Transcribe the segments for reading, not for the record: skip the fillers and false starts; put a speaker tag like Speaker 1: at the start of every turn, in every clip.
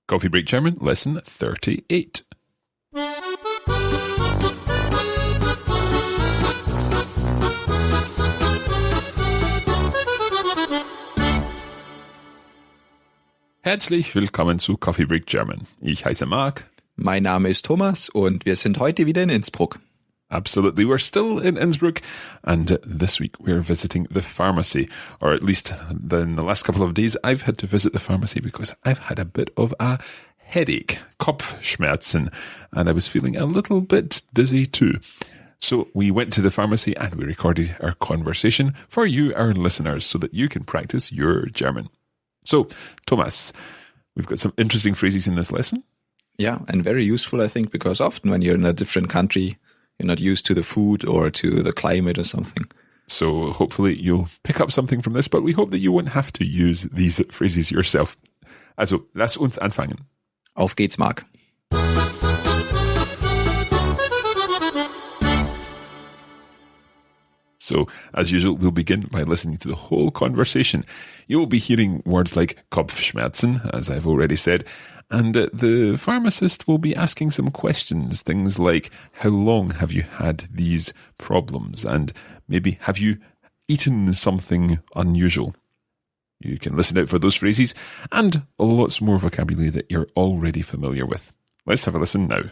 Speaker 1: Coffee Break German, lesson 38. Herzlich willkommen zu Coffee Break German. Ich heiße Mark.
Speaker 2: Mein Name ist Thomas und wir sind heute wieder in Innsbruck.
Speaker 1: Absolutely, we're still in Innsbruck, and this week we're visiting the pharmacy, or at least in the last couple of days I've had to visit the pharmacy because I've had a bit of a headache, Kopfschmerzen, and I was feeling a little bit dizzy too. So we went to the pharmacy and we recorded our conversation for you, our listeners, so that you can practice your German. So, Thomas, we've got some interesting phrases in this lesson.
Speaker 2: Yeah, and very useful, I think, because often when you're in a different country, you're not used to the food or to the climate or something.
Speaker 1: So hopefully you'll pick up something from this, but we hope that you won't have to use these phrases yourself. Also, lass uns anfangen.
Speaker 2: Auf geht's, Mark.
Speaker 1: So, as usual, we'll begin by listening to the whole conversation. You'll be hearing words like Kopfschmerzen, as I've already said, and the pharmacist will be asking some questions, things like, how long have you had these problems? And maybe, have you eaten something unusual? You can listen out for those phrases and lots more vocabulary that you're already familiar with. Let's have a listen now.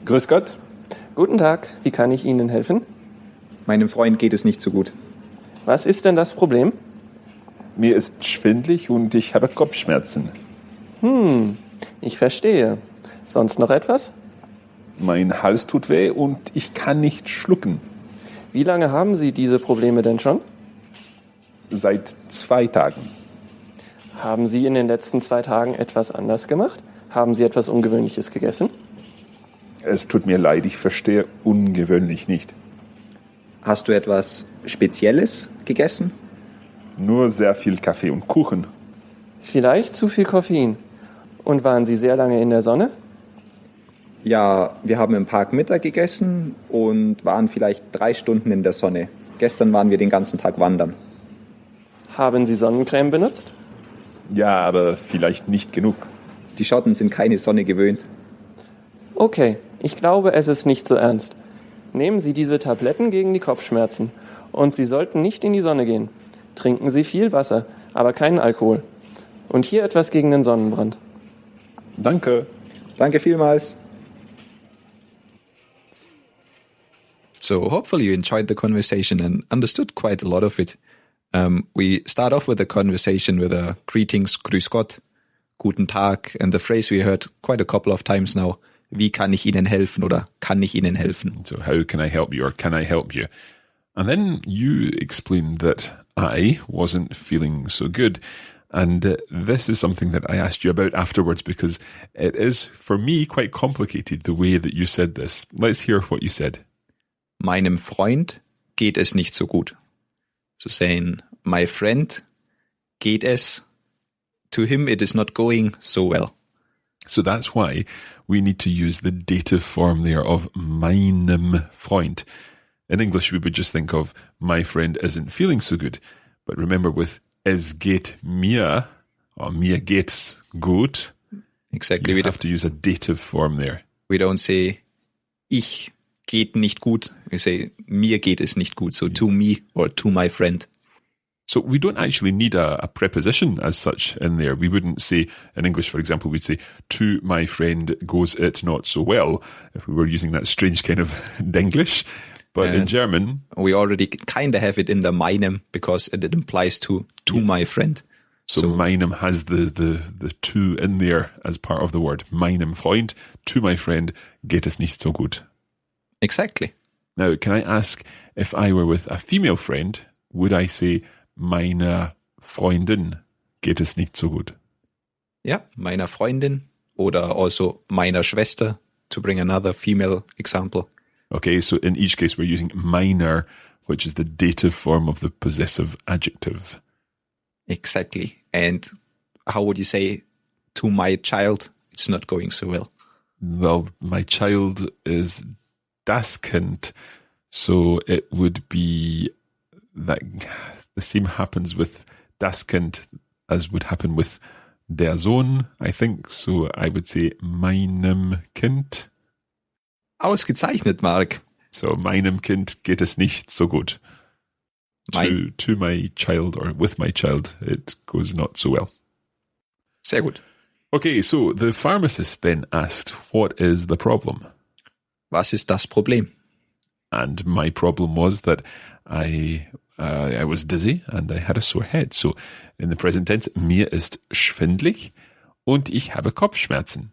Speaker 3: Grüß Gott. Guten Tag, wie kann ich Ihnen helfen?
Speaker 4: Meinem Freund geht es nicht so gut.
Speaker 3: Was ist denn das Problem?
Speaker 5: Mir ist schwindelig und ich habe Kopfschmerzen.
Speaker 3: Ich verstehe. Sonst noch etwas?
Speaker 5: Mein Hals tut weh und ich kann nicht schlucken.
Speaker 3: Wie lange haben Sie diese Probleme denn schon?
Speaker 5: Seit 2 Tagen.
Speaker 3: Haben Sie in den letzten 2 Tagen etwas anders gemacht? Haben Sie etwas Ungewöhnliches gegessen?
Speaker 5: Es tut mir leid, ich verstehe ungewöhnlich nicht.
Speaker 4: Hast du etwas Spezielles gegessen?
Speaker 5: Nur sehr viel Kaffee und Kuchen.
Speaker 3: Vielleicht zu viel Koffein. Und waren Sie sehr lange in der Sonne?
Speaker 4: Ja, wir haben im Park Mittag gegessen und waren vielleicht 3 Stunden in der Sonne. Gestern waren wir den ganzen Tag wandern.
Speaker 3: Haben Sie Sonnencreme benutzt?
Speaker 5: Ja, aber vielleicht nicht genug.
Speaker 4: Die Schotten sind keine Sonne gewöhnt.
Speaker 3: Okay, ich glaube, es ist nicht so ernst. Nehmen Sie diese Tabletten gegen die Kopfschmerzen. Und Sie sollten nicht in die Sonne gehen. Trinken Sie viel Wasser, aber keinen Alkohol. Und hier etwas gegen den Sonnenbrand.
Speaker 5: Danke.
Speaker 4: Danke vielmals.
Speaker 2: So hopefully you enjoyed the conversation and understood quite a lot of it. We start off with the conversation with a greetings, grüß Gott, guten Tag, and the phrase we heard quite a couple of times now, wie kann ich Ihnen helfen oder kann ich Ihnen helfen?
Speaker 1: So how can I help you or can I help you? And then you explained that I wasn't feeling so good. And this is something that I asked you about afterwards because it is, for me, quite complicated the way that you said this. Let's hear what you said.
Speaker 2: Meinem Freund geht es nicht so gut. So saying, my friend geht es, to him it is not going so well.
Speaker 1: So that's why we need to use the dative form there of meinem Freund. In English, we would just think of my friend isn't feeling so good. But remember with es geht mir, or mir geht's gut,
Speaker 2: Exactly.
Speaker 1: you have to use a dative form there.
Speaker 2: We don't say, ich geht nicht gut. We say, mir geht es nicht gut. So to me or to my friend.
Speaker 1: So we don't actually need a preposition as such in there. We wouldn't say, in English, for example, we'd say, to my friend goes it not so well, if we were using that strange kind of Denglish. But in German,
Speaker 2: we already kind of have it in the meinem because it implies to my friend.
Speaker 1: So meinem has the to in there as part of the word. Meinem Freund, to my friend, geht es nicht so gut.
Speaker 2: Exactly.
Speaker 1: Now, can I ask, if I were with a female friend, would I say, meiner Freundin geht es nicht so gut?
Speaker 2: Yeah, meiner Freundin oder also meiner Schwester, to bring another female example.
Speaker 1: Okay, so in each case we're using meiner, which is the dative form of the possessive adjective.
Speaker 2: Exactly. And how would you say to my child, it's not going so well?
Speaker 1: Well, my child is das Kind, so it would be that the same happens with das Kind as would happen with der Sohn, I think. So I would say meinem Kind.
Speaker 2: Ausgezeichnet, Mark.
Speaker 1: So meinem Kind geht es nicht so gut. To my child or with my child, it goes not so well.
Speaker 2: Sehr gut.
Speaker 1: Okay, so the pharmacist then asked, what is the problem?
Speaker 2: Was ist das Problem?
Speaker 1: And my problem was that I was dizzy and I had a sore head. So in the present tense, mir ist schwindlig und ich habe Kopfschmerzen.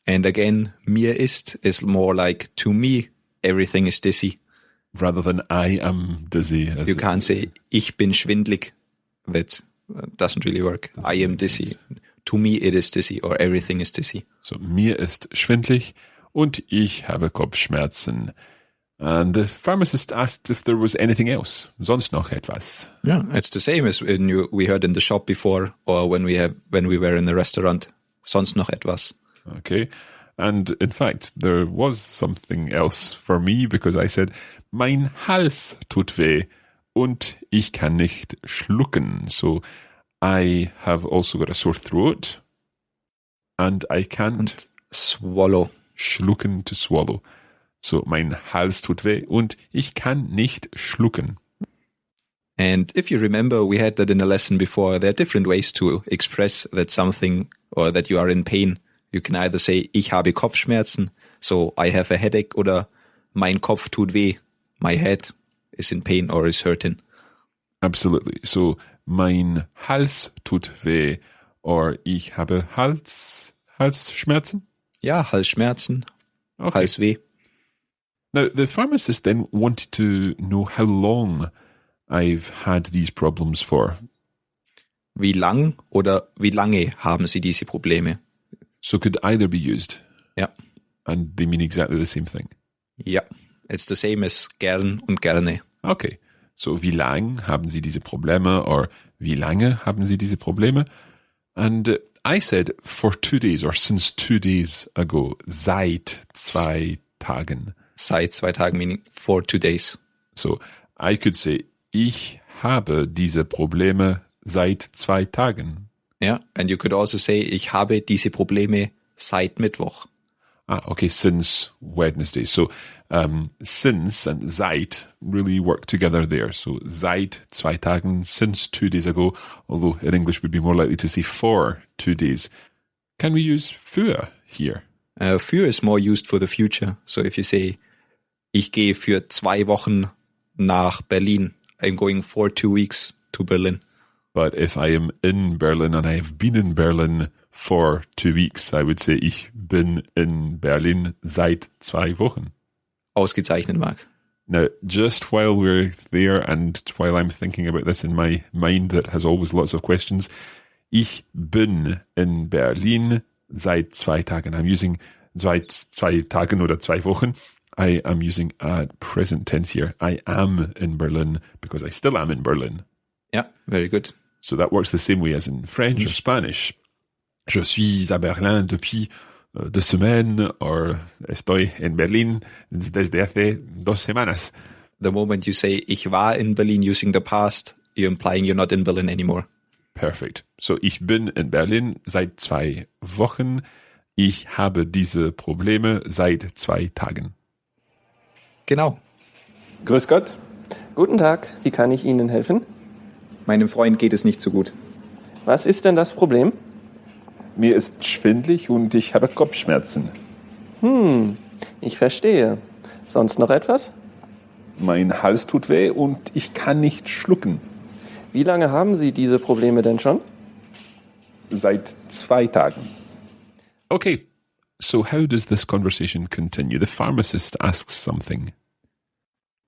Speaker 2: And again, mir ist is more like to me, everything is dizzy.
Speaker 1: Rather than I am dizzy.
Speaker 2: You can't say, ich bin schwindlig. That doesn't really work. I am dizzy. To me it is dizzy or everything is dizzy.
Speaker 1: So, mir ist schwindlig und ich habe Kopfschmerzen. And the pharmacist asked if there was anything else. Sonst noch etwas.
Speaker 2: Yeah, it's the same as we heard in the shop before or when we were in the restaurant. Sonst noch etwas.
Speaker 1: Okay. And in fact, there was something else for me because I said, mein Hals tut weh und ich kann nicht schlucken. So I have also got a sore throat and I can't
Speaker 2: and swallow.
Speaker 1: Schlucken to swallow. So mein Hals tut weh und ich kann nicht schlucken.
Speaker 2: And if you remember, we had that in a lesson before. There are different ways to express that something or that you are in pain. You can either say, ich habe Kopfschmerzen, so I have a headache, oder mein Kopf tut weh, my head is in pain or is hurting.
Speaker 1: Absolutely. So, mein Hals tut weh, or ich habe Halsschmerzen?
Speaker 2: Ja, Halsschmerzen,
Speaker 1: Okay.
Speaker 2: Halsweh.
Speaker 1: Now, the pharmacist then wanted to know how long I've had these problems for.
Speaker 2: Wie lang oder wie lange haben Sie diese Probleme?
Speaker 1: So could either be used.
Speaker 2: Ja.
Speaker 1: And they mean exactly the same thing.
Speaker 2: Ja, it's the same as gern und gerne.
Speaker 1: Okay. So, wie lang haben Sie diese Probleme, or wie lange haben Sie diese Probleme? And I said for 2 days, or since 2 days ago, seit 2 Tagen.
Speaker 2: Seit 2 Tagen, meaning for 2 days.
Speaker 1: So, I could say, ich habe diese Probleme seit 2 Tagen.
Speaker 2: Ja, and you could also say, ich habe diese Probleme seit Mittwoch.
Speaker 1: Okay, since Wednesday. So, since and seit really work together there. So, seit 2 Tagen, since 2 days ago, although in English we'd be more likely to say for 2 days. Can we use für here?
Speaker 2: Für is more used for the future. So if you say, ich gehe für 2 Wochen nach Berlin. I'm going for 2 weeks to Berlin.
Speaker 1: But if I am in Berlin and I have been in Berlin for 2 weeks, I would say, ich bin in Berlin seit 2 Wochen.
Speaker 2: Ausgezeichnet, Mark.
Speaker 1: Now, just while we're there and while I'm thinking about this in my mind that has always lots of questions, ich bin in Berlin seit 2 Tagen. I'm using seit 2 Tagen oder 2 Wochen. I am using a present tense here. I am in Berlin because I still am in Berlin.
Speaker 2: Yeah, very good.
Speaker 1: So that works the same way as in French or Spanish. Je suis à Berlin depuis 2 semaines, or estoy en Berlin desde hace 2 semanas.
Speaker 2: The moment you say, ich war in Berlin using the past, you're implying you're not in Berlin anymore.
Speaker 1: Perfect. So, ich bin in Berlin seit 2 Wochen. Ich habe diese Probleme seit 2 Tagen.
Speaker 2: Genau.
Speaker 4: Grüß Gott.
Speaker 3: Guten Tag, wie kann ich Ihnen helfen?
Speaker 4: Meinem Freund geht es nicht so gut.
Speaker 3: Was ist denn das Problem?
Speaker 5: Mir ist schwindlig und ich habe Kopfschmerzen.
Speaker 3: Ich verstehe. Sonst noch etwas?
Speaker 5: Mein Hals tut weh und ich kann nicht schlucken.
Speaker 3: Wie lange haben Sie diese Probleme denn schon?
Speaker 5: Seit 2 Tagen.
Speaker 1: Okay. So, how does this conversation continue? The pharmacist asks something.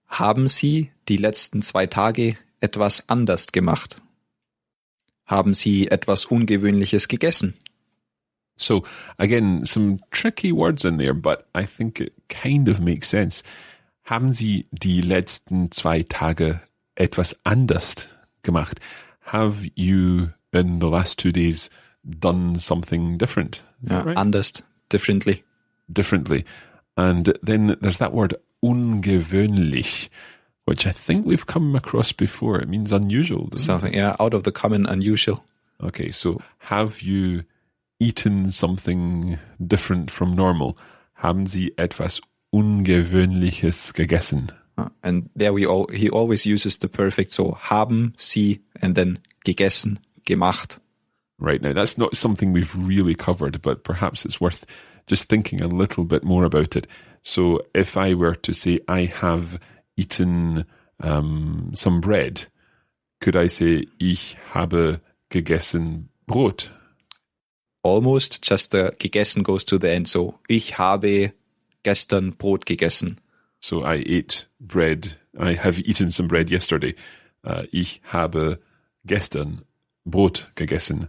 Speaker 2: Haben Sie die letzten 2 Tage etwas anders gemacht? Haben Sie etwas Ungewöhnliches gegessen?
Speaker 1: So, again, some tricky words in there, but I think it kind of makes sense. Haben Sie die letzten 2 Tage etwas anders gemacht? Have you, in the last 2 days, done something different? Is that right?
Speaker 2: Anders, differently.
Speaker 1: Differently. And then there's that word ungewöhnlich, which I think we've come across before. It means unusual, doesn't
Speaker 2: Something, yeah, out of the common, unusual.
Speaker 1: it? Okay, so have you eaten something different from normal? Haben Sie etwas Ungewöhnliches gegessen?
Speaker 2: And there he always uses the perfect, so haben Sie and then gegessen, gemacht.
Speaker 1: Right, now that's not something we've really covered, but perhaps it's worth just thinking a little bit more about it. So if I were to say I have eaten some bread, could I say ich habe gegessen Brot?
Speaker 2: Almost, just the gegessen goes to the end. So, ich habe gestern Brot gegessen.
Speaker 1: So I ate bread. I have eaten some bread yesterday. Ich habe gestern Brot gegessen.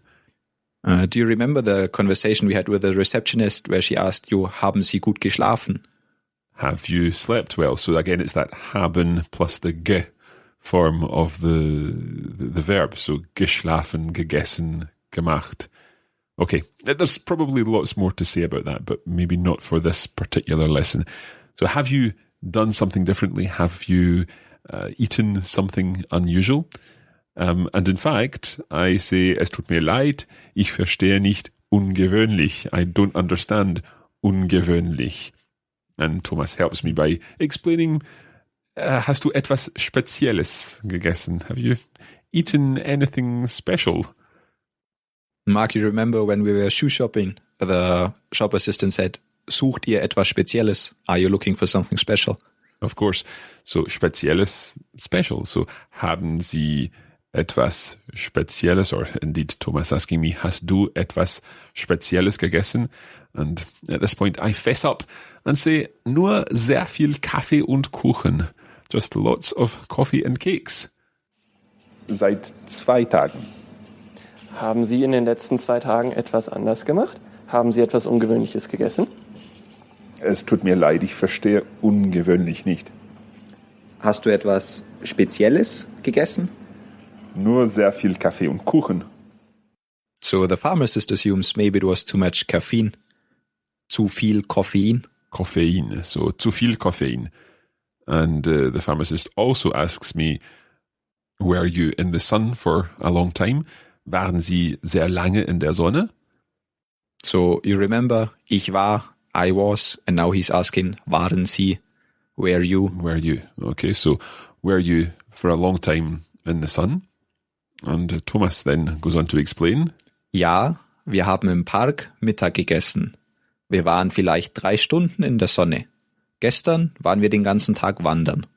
Speaker 2: Do you remember the conversation we had with the receptionist where she asked you, haben Sie gut geschlafen?
Speaker 1: Have you slept well? So again, it's that haben plus the ge form of the verb. So geschlafen, gegessen, gemacht. Okay, there's probably lots more to say about that, but maybe not for this particular lesson. So have you done something differently? Have you eaten something unusual? And in fact, I say, es tut mir leid, ich verstehe nicht ungewöhnlich. I don't understand ungewöhnlich. And Thomas helps me by explaining, hast du etwas Spezielles gegessen? Have you eaten anything special?
Speaker 2: Mark, you remember when we were shoe shopping, the shop assistant said, sucht ihr etwas Spezielles? Are you looking for something special?
Speaker 1: Of course. So, Spezielles, special. So, haben Sie etwas Spezielles, or indeed Thomas asking me, hast du etwas Spezielles gegessen? And at this point I fess up and say, nur sehr viel Kaffee und Kuchen. Just lots of coffee and cakes.
Speaker 5: Seit 2 Tagen.
Speaker 3: Haben Sie in den letzten 2 Tagen etwas anders gemacht? Haben Sie etwas Ungewöhnliches gegessen?
Speaker 5: Es tut mir leid, ich verstehe ungewöhnlich nicht.
Speaker 4: Hast du etwas Spezielles gegessen?
Speaker 5: Nur sehr viel Kaffee und Kuchen.
Speaker 2: So the pharmacist assumes maybe it was too much caffeine. Zu viel Koffein.
Speaker 1: Koffein. So, zu viel Koffein. And the pharmacist also asks me, were you in the sun for a long time? Waren Sie sehr lange in der Sonne?
Speaker 2: So you remember, ich war, I was, and now he's asking, waren Sie, were you?
Speaker 1: Were you? Okay, so were you for a long time in the sun? And Thomas then goes on to explain.
Speaker 2: Ja, wir haben im Park Mittag gegessen. Wir waren vielleicht 3 Stunden in der Sonne. Gestern waren wir den ganzen Tag wandern.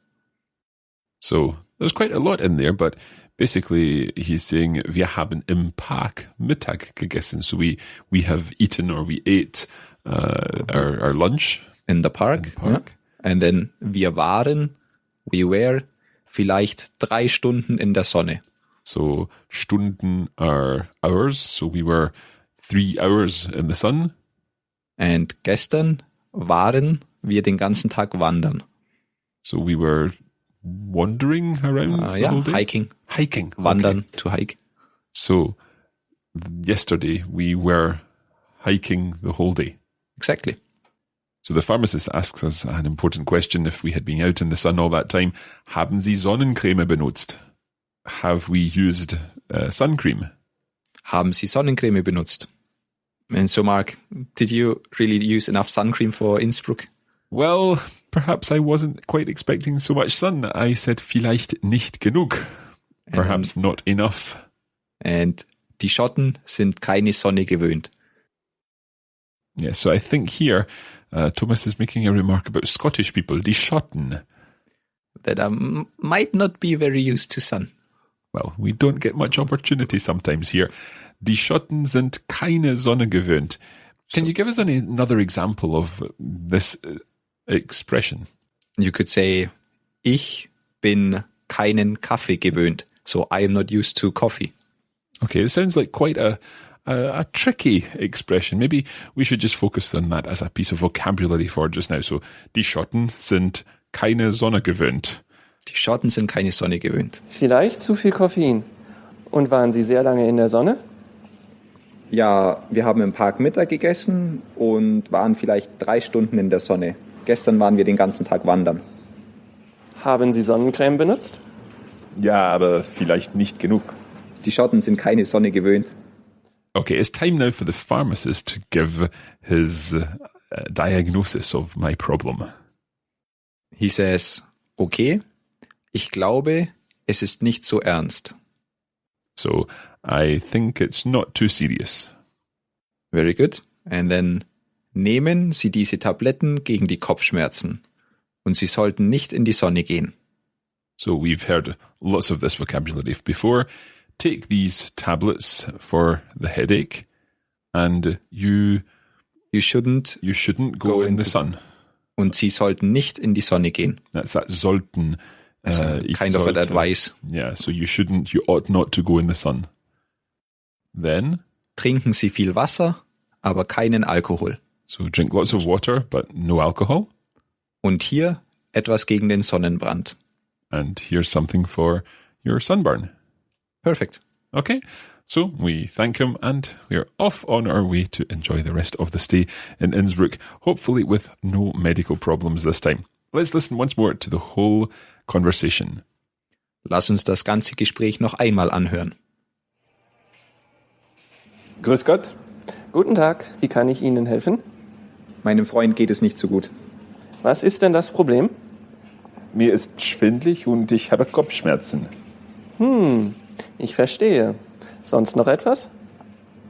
Speaker 1: So there's quite a lot in there, but basically he's saying, wir haben im Park Mittag gegessen. So we have eaten, or we ate our lunch.
Speaker 2: In the park. Yeah. And then we were vielleicht 3 Stunden in der Sonne.
Speaker 1: So Stunden are hours. So we were 3 hours in the sun.
Speaker 2: And gestern waren wir den ganzen Tag wandern.
Speaker 1: So we were wandering around the whole day?
Speaker 2: Hiking. Wandern, okay. To hike.
Speaker 1: So yesterday we were hiking the whole day.
Speaker 2: Exactly.
Speaker 1: So the pharmacist asks us an important question. If we had been out in the sun all that time, haben Sie Sonnencreme benutzt? Have we used sun cream?
Speaker 2: Haben Sie Sonnencreme benutzt? And so, Mark, did you really use enough sun cream for Innsbruck?
Speaker 1: Well, perhaps I wasn't quite expecting so much sun. I said vielleicht nicht genug. Perhaps not enough.
Speaker 2: And die Schotten sind keine Sonne gewöhnt.
Speaker 1: Yeah, so I think here Thomas is making a remark about Scottish people, die Schotten.
Speaker 2: That might not be very used to sun.
Speaker 1: Well, we don't get much opportunity sometimes here. Die Schotten sind keine Sonne gewöhnt. Can you give us another example of this expression?
Speaker 2: You could say, ich bin keinen Kaffee gewöhnt. So I am not used to coffee.
Speaker 1: Okay, it sounds like quite a tricky expression. Maybe we should just focus on that as a piece of vocabulary for just now. So, die Schotten sind keine Sonne gewöhnt.
Speaker 2: Die Schotten sind keine Sonne gewöhnt.
Speaker 3: Vielleicht zu viel Koffein. Und waren Sie sehr lange in der Sonne?
Speaker 4: Ja, wir haben im Park Mittag gegessen und waren vielleicht 3 Stunden in der Sonne. Gestern waren wir den ganzen Tag wandern.
Speaker 3: Haben Sie Sonnencreme benutzt?
Speaker 5: Ja, aber vielleicht nicht genug.
Speaker 4: Die Schotten sind keine Sonne gewöhnt.
Speaker 1: Okay, it's time now for the pharmacist to give his diagnosis of my problem.
Speaker 2: He says, okay, ich glaube, es ist nicht so ernst.
Speaker 1: So, I think it's not too serious.
Speaker 2: Very good. And then, nehmen Sie diese Tabletten gegen die Kopfschmerzen. Und Sie sollten nicht in die Sonne gehen.
Speaker 1: So we've heard lots of this vocabulary before. Take these tablets for the headache, and you
Speaker 2: shouldn't
Speaker 1: go in the sun.
Speaker 2: Und Sie sollten nicht in die Sonne gehen.
Speaker 1: That's that sollten.
Speaker 2: Kind of an advice.
Speaker 1: Yeah, so you ought not to go in the sun. Then
Speaker 2: Trinken Sie viel Wasser, aber keinen Alkohol.
Speaker 1: so drink lots of water, but no alcohol.
Speaker 2: Und hier etwas gegen den Sonnenbrand.
Speaker 1: And here's something for your sunburn.
Speaker 2: Perfekt.
Speaker 1: Okay, so we thank him and we're off on our way to enjoy the rest of the stay in Innsbruck, hopefully with no medical problems this time. Let's listen once more to the whole conversation.
Speaker 2: Lass uns das ganze Gespräch noch einmal anhören.
Speaker 4: Grüß Gott.
Speaker 3: Guten Tag, wie kann ich Ihnen helfen?
Speaker 4: Meinem Freund geht es nicht so gut.
Speaker 3: Was ist denn das Problem?
Speaker 5: Mir ist schwindlig und ich habe Kopfschmerzen.
Speaker 3: Ich verstehe. Sonst noch etwas?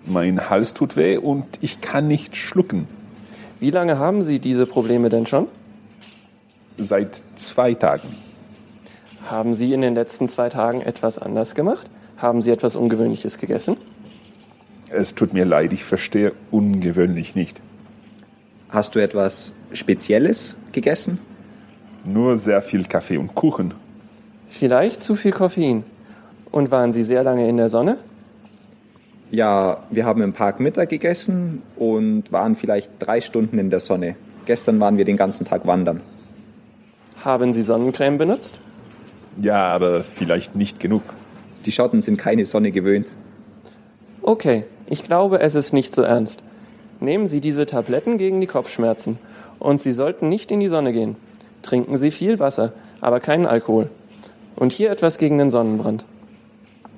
Speaker 5: Mein Hals tut weh und ich kann nicht schlucken.
Speaker 3: Wie lange haben Sie diese Probleme denn schon?
Speaker 5: Seit 2 Tagen.
Speaker 3: Haben Sie in den letzten 2 Tagen etwas anders gemacht? Haben Sie etwas Ungewöhnliches gegessen?
Speaker 5: Es tut mir leid, ich verstehe ungewöhnlich nicht.
Speaker 4: Hast du etwas Spezielles gegessen?
Speaker 5: Nur sehr viel Kaffee und Kuchen.
Speaker 3: Vielleicht zu viel Koffein. Und waren Sie sehr lange in der Sonne?
Speaker 4: Ja, wir haben im Park Mittag gegessen und waren vielleicht 3 Stunden in der Sonne. Gestern waren wir den ganzen Tag wandern.
Speaker 3: Haben Sie Sonnencreme benutzt?
Speaker 5: Ja, aber vielleicht nicht genug.
Speaker 4: Die Schotten sind keine Sonne gewöhnt.
Speaker 3: Okay, ich glaube, es ist nicht so ernst. Nehmen Sie diese Tabletten gegen die Kopfschmerzen. Und Sie sollten nicht in die Sonne gehen. Trinken Sie viel Wasser, aber keinen Alkohol. Und hier etwas gegen den Sonnenbrand.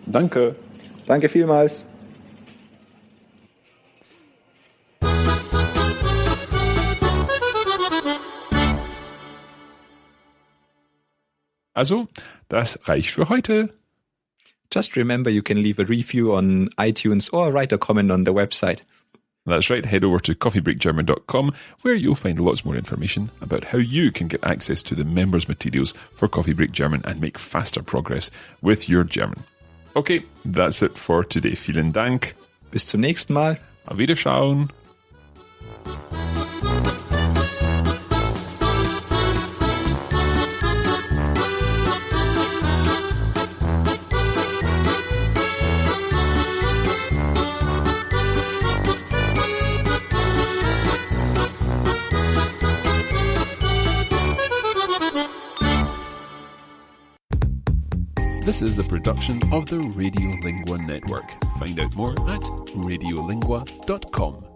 Speaker 5: Danke.
Speaker 4: Danke vielmals.
Speaker 1: Also, das reicht für heute.
Speaker 2: Just remember you can leave a review on iTunes or write a comment on the website.
Speaker 1: That's right, head over to coffeebreakgerman.com where you'll find lots more information about how you can get access to the members' materials for Coffee Break German and make faster progress with your German. Okay, that's it for today. Vielen Dank.
Speaker 2: Bis zum nächsten Mal.
Speaker 1: Auf Wiederschauen. This is a production of the Radiolingua Network. Find out more at radiolingua.com.